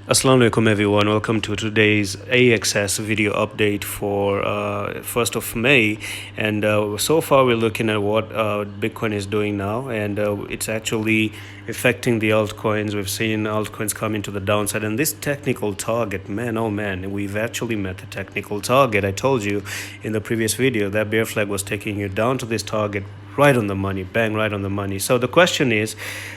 Assalamu alaikum everyone, welcome to today's AXS video update for 1st of May. And so far we're looking at what Bitcoin is doing now, and it's actually affecting the altcoins. We've seen altcoins come into the downside, and this technical target, man oh man, we've actually met the technical target. I told you in the previous video that bear flag was taking you down to this target right on the money, bang, right on the money. So the question is,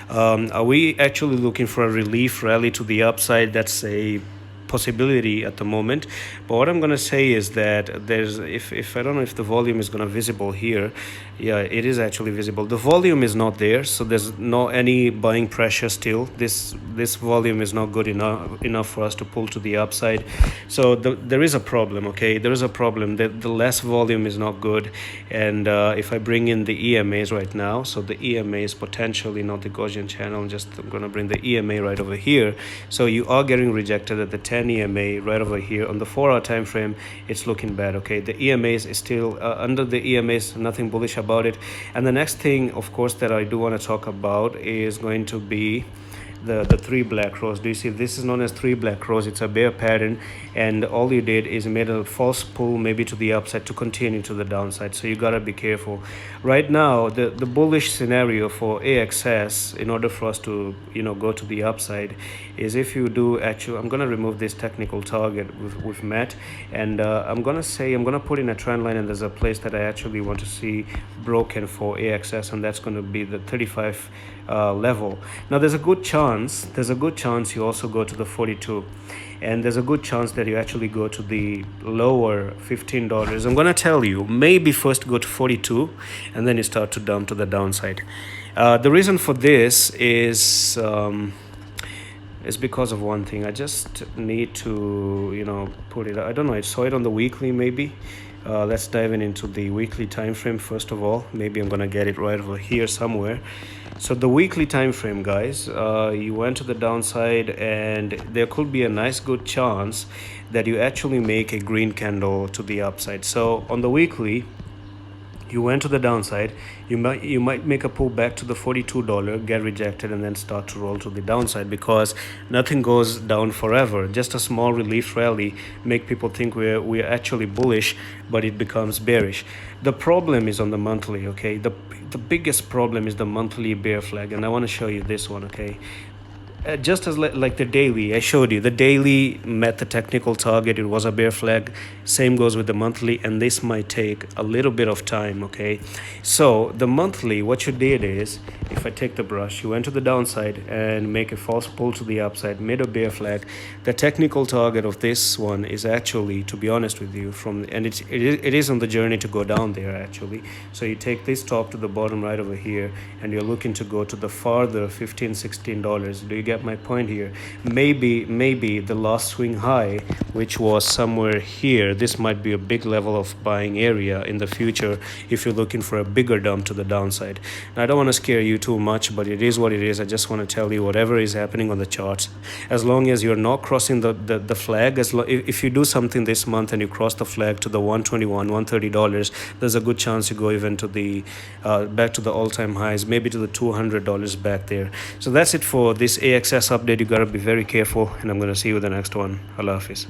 are we actually looking for a relief rally to the upside? That's a possibility at the moment. But what I'm going to say is that there's, if I don't know if the volume is going to visible here. Yeah, it is actually visible. The volume is not there, so there's no any buying pressure still. This volume is not good enough for us to pull to the upside. So there is a problem. Okay, there is a problem. The less volume is not good. And if I bring in the EMAs right now, so the EMA is potentially not the Gaussian channel. I'm going to bring the EMA right over here. So you are getting rejected at the 10 EMA right over here. On the 4-hour time frame, it's looking bad. Okay, the EMAs is still under the EMAs, nothing bullish about it. And the next thing, of course, that I do want to talk about is going to be the three black rows. Do you see this is known as three black rows? It's a bear pattern, and all you did is made a false pull maybe to the upside to continue to the downside. So you gotta be careful. Right now, the bullish scenario for AXS, in order for us to go to the upside, is if you do actually, I'm gonna remove this technical target with Matt, and I'm gonna put in a trend line, and there's a place that I actually want to see broken for AXS, and that's going to be the 35 level. Now there's a good chance you also go to the 42, and there's a good chance that you actually go to the lower $15. I'm going to tell you, maybe first go to 42 and then you start to dump to the downside. The reason for this is because of one thing. I just need to put it, I don't know, I saw it on the weekly maybe. Let's dive into the weekly time frame first of all. Maybe I'm gonna get it right over here somewhere. So the weekly time frame, guys, you went to the downside, and there could be a nice good chance that you actually make a green candle to the upside. So on the weekly, you went to the downside, you might make a pull back to the $42, get rejected, and then start to roll to the downside, because nothing goes down forever. Just a small relief rally make people think we're actually bullish, but it becomes bearish. The problem is on the monthly. Okay, the biggest problem is the monthly bear flag, and I want to show you this one. Okay, just as like the daily, I showed you the daily met the technical target. It was a bear flag. Same goes with the monthly, and this might take a little bit of time. Okay, so the monthly, what you did is, if I take the brush, you went to the downside and make a false pull to the upside, made a bear flag. The technical target of this one is actually, to be honest with you, and it is on the journey to go down there actually. So you take this top to the bottom right over here, and you're looking to go to the farther $15-16. Do you get my point here? Maybe the last swing high, which was somewhere here, this might be a big level of buying area in the future if you're looking for a bigger dump to the downside. Now, I don't want to scare you too much, but it is what it is. I just want to tell you whatever is happening on the charts, as long as you're not crossing the flag, if you do something this month and you cross the flag to the $121, $130, there's a good chance you go even to the back to the all-time highs, maybe to the $200 back there. So that's it for this AXS update. You gotta be very careful, and I'm gonna see you with the next one. Allah Hafiz.